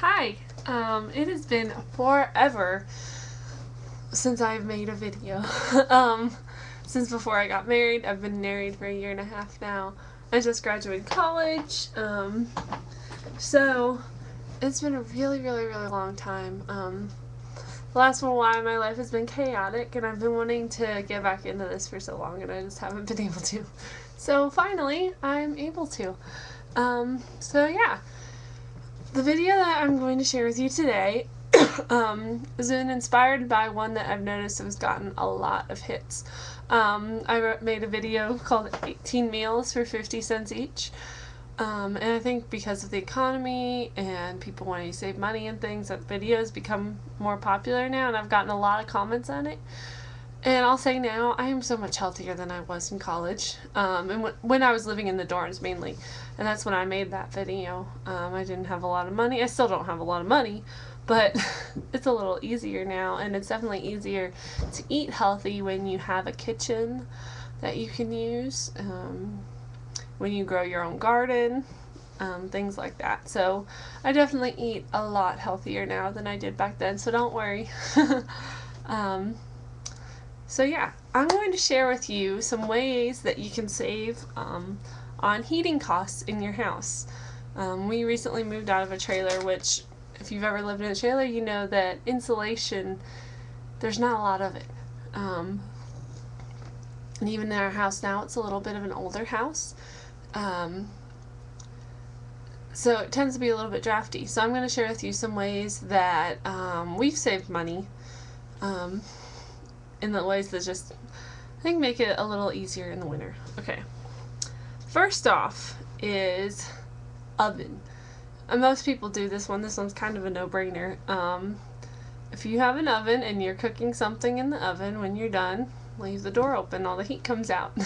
Hi, it has been forever since I've made a video. um, since before I got married. I've been married for a year and a half now. I just graduated college, so it's been a really, really, really long time. The last little while in my life has been chaotic, and I've been wanting to get back into this for so long, and I just haven't been able to. So finally, I'm able to. So yeah. The video that I'm going to share with you today is inspired by one that I've noticed has gotten a lot of hits. I made a video called 18 Meals for 50 cents each. And I think because of the economy and people wanting to save money and things, that video has become more popular now, and I've gotten a lot of comments on it. And I'll say now, I am so much healthier than I was in college, and when I was living in the dorms mainly, and that's when I made that video. I didn't have a lot of money. I still don't have a lot of money, but it's a little easier now, and it's definitely easier to eat healthy when you have a kitchen that you can use, when you grow your own garden, things like that. So I definitely eat a lot healthier now than I did back then, so don't worry. So yeah, I'm going to share with you some ways that you can save on heating costs in your house. We recently moved out of a trailer, which if you've ever lived in a trailer, you know that insulation, there's not a lot of it. And even in our house now, it's a little bit of an older house. So it tends to be a little bit drafty. So I'm going to share with you some ways that we've saved money. In the ways that just, I think, make it a little easier in the winter. Okay. First off is oven. And most people do this one. This one's kind of a no-brainer. If you have an oven and you're cooking something in the oven, when you're done, leave the door open. All the heat comes out.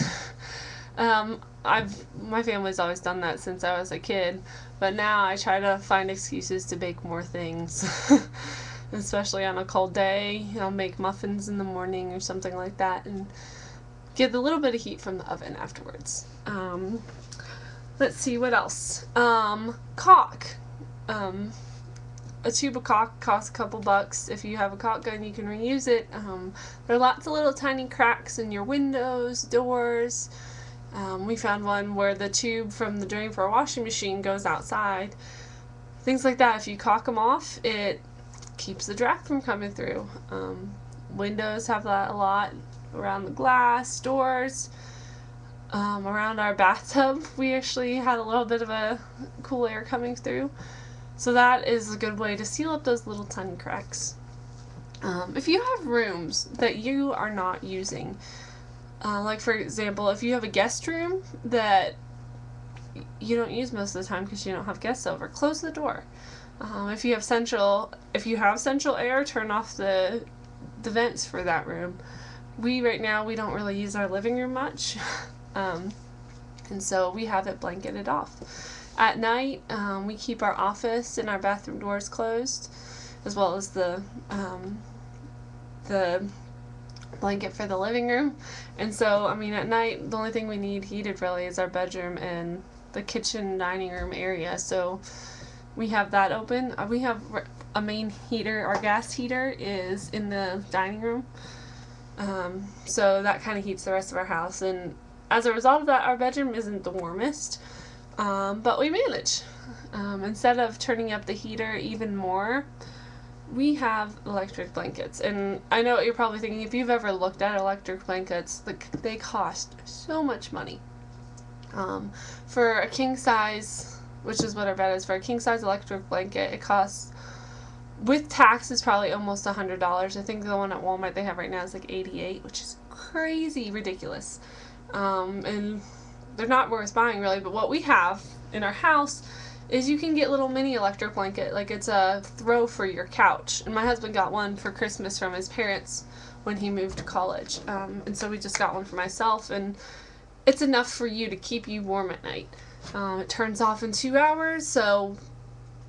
My family's always done that since I was a kid, but now I try to find excuses to bake more things. Especially on a cold day, I'll make muffins in the morning or something like that and get a little bit of heat from the oven afterwards. Let's see, what else? Caulk. A tube of caulk costs a couple bucks. If you have a caulk gun, you can reuse it. There are lots of little tiny cracks in your windows, doors. We found one where the tube from the drain for a washing machine goes outside. Things like that, if you caulk them off, it keeps the draft from coming through. Windows have that a lot, around the glass, doors, around our bathtub. We actually had a little bit of a cool air coming through. So that is a good way to seal up those little tiny cracks. If you have rooms that you are not using, like for example, if you have a guest room that you don't use most of the time because you don't have guests over, close the door. If you have central air, turn off the vents for that room. Right now we don't really use our living room much, and so we have it blanketed off. At night, we keep our office and our bathroom doors closed, as well as the blanket for the living room. And so, I mean, at night the only thing we need heated really is our bedroom and the kitchen dining room area. So we have that open. We have a main heater. Our gas heater is in the dining room. So that kind of heats the rest of our house. And as a result of that, our bedroom isn't the warmest. But we manage. Instead of turning up the heater even more, we have electric blankets. And I know what you're probably thinking, if you've ever looked at electric blankets, they cost so much money. For a king size, which is what our bed is, for a king-size electric blanket, it costs, with taxes, probably almost $100. I think the one at Walmart they have right now is like $88, which is crazy ridiculous. And they're not worth buying, really, but what we have in our house is you can get little mini electric blanket, like it's a throw for your couch. And my husband got one for Christmas from his parents when he moved to college. And so we just got one for myself, and it's enough for you to keep you warm at night. It turns off in 2 hours, so,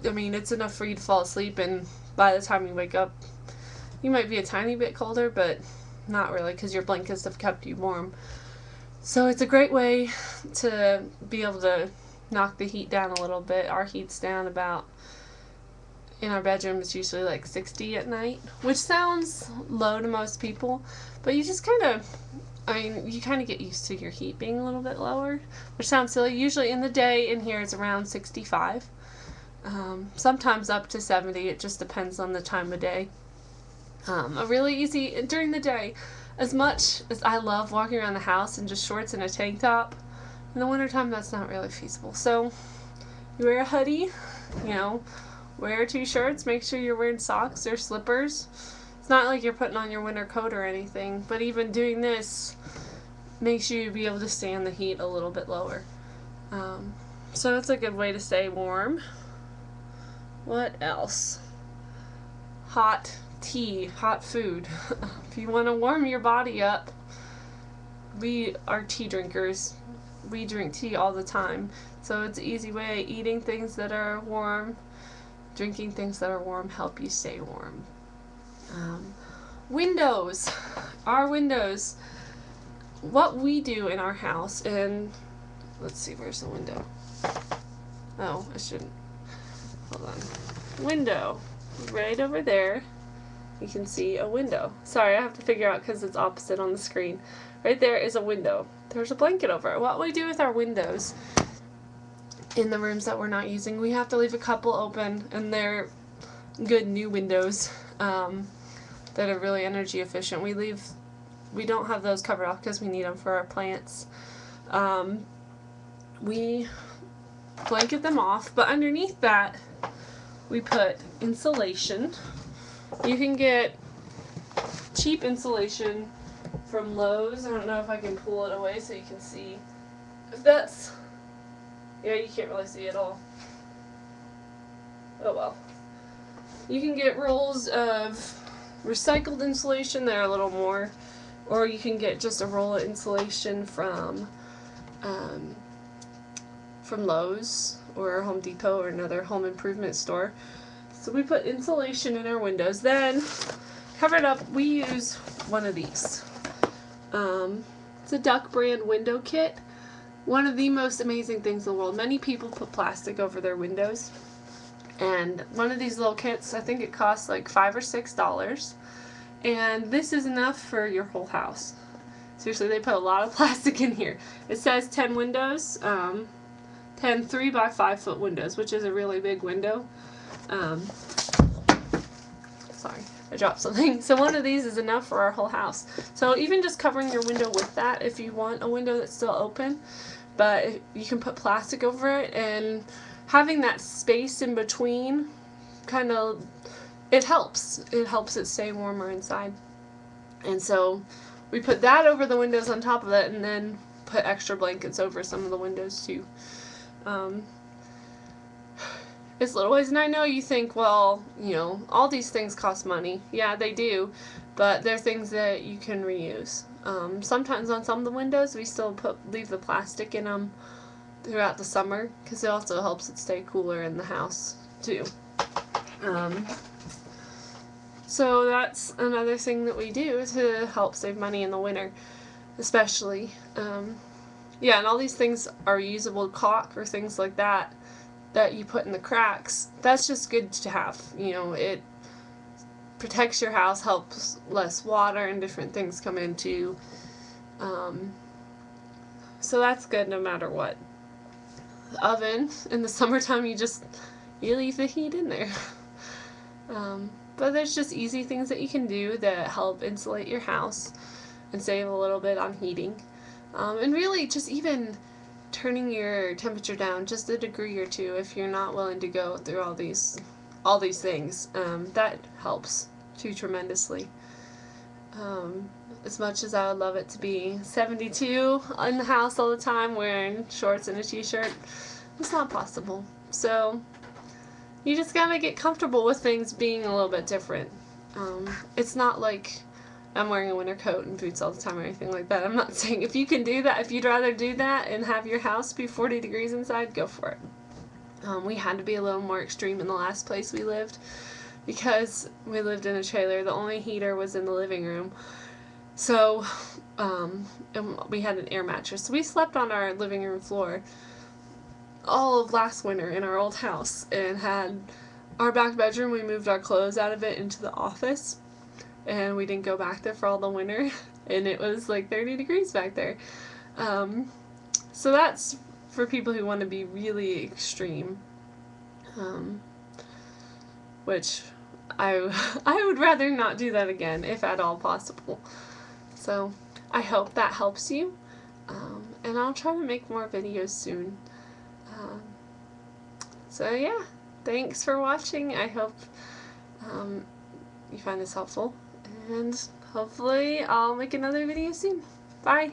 I mean, it's enough for you to fall asleep, and by the time you wake up, you might be a tiny bit colder, but not really, because your blankets have kept you warm. So it's a great way to be able to knock the heat down a little bit. Our heat's down about in our bedroom is usually like 60 at night, which sounds low to most people, but you just you kind of get used to your heat being a little bit lower, which sounds silly. Usually in the day in here it's around 65, sometimes up to 70. It just depends on the time of day. A really easy, during the day, as much as I love walking around the house in just shorts and a tank top, in the wintertime that's not really feasible. So you wear a hoodie, wear 2 shirts, make sure you're wearing socks or slippers. It's not like you're putting on your winter coat or anything, but even doing this makes you be able to stand the heat a little bit lower. So it's a good way to stay warm. What else? Hot tea, hot food. If you want to warm your body up, we are tea drinkers. We drink tea all the time. So it's an easy way. Eating things that are warm, drinking things that are warm help you stay warm. Windows. Our windows. What we do in our house, and let's see, where's the window? Oh, I shouldn't. Hold on. Window. Right over there. You can see a window. Sorry, I have to figure out because it's opposite on the screen. Right there is a window. There's a blanket over it. What we do with our windows in the rooms that we're not using, we have to leave a couple open, and they're good new windows that are really energy efficient. We don't have those covered off because we need them for our plants. We blanket them off, but underneath that we put insulation. You can get cheap insulation from Lowe's. I don't know if I can pull it away so you can see. If that's... Yeah, you can't really see it all. Oh well. You can get rolls of recycled insulation. They're a little more. Or you can get just a roll of insulation from Lowe's or Home Depot or another home improvement store. So we put insulation in our windows. Then, covered up, we use one of these. It's a Duck brand window kit. One of the most amazing things in the world. Many people put plastic over their windows. And one of these little kits, I think it costs like $5 or $6. And this is enough for your whole house. Seriously, they put a lot of plastic in here. It says 10 windows, 10 3x5 foot windows, which is a really big window. Sorry, I dropped something. So one of these is enough for our whole house. So even just covering your window with that, if you want a window that's still open, but you can put plastic over it, and having that space in between kind of, it helps. It helps it stay warmer inside. And so we put that over the windows on top of it, and then put extra blankets over some of the windows too. It's little ways, and I know you think, well, all these things cost money. Yeah, they do, but they're things that you can reuse. Sometimes on some of the windows, we still leave the plastic in them throughout the summer, because it also helps it stay cooler in the house too. So that's another thing that we do to help save money in the winter, especially. Yeah, and all these things are usable caulk or things like that you put in the cracks. That's just good to have. It protects your house, helps less water and different things come into. So that's good no matter what. The oven, in the summertime, you leave the heat in there. But there's just easy things that you can do that help insulate your house and save a little bit on heating. And really just even turning your temperature down just a degree or two if you're not willing to go through all these things. That helps too tremendously. As much as I would love it to be 72 in the house all the time wearing shorts and a t-shirt, it's not possible. So you just gotta get comfortable with things being a little bit different. It's not like I'm wearing a winter coat and boots all the time or anything like that. I'm not saying if you can do that, if you'd rather do that and have your house be 40 degrees inside, go for it. We had to be a little more extreme in the last place we lived because we lived in a trailer. The only heater was in the living room. So and we had an air mattress. So we slept on our living room floor all of last winter in our old house and had our back bedroom, we moved our clothes out of it into the office, and we didn't go back there for all the winter, and it was like 30 degrees back there. So that's for people who want to be really extreme, which I would rather not do that again, if at all possible. So I hope that helps you, and I'll try to make more videos soon. So yeah, thanks for watching. I hope you find this helpful, and hopefully I'll make another video soon. Bye!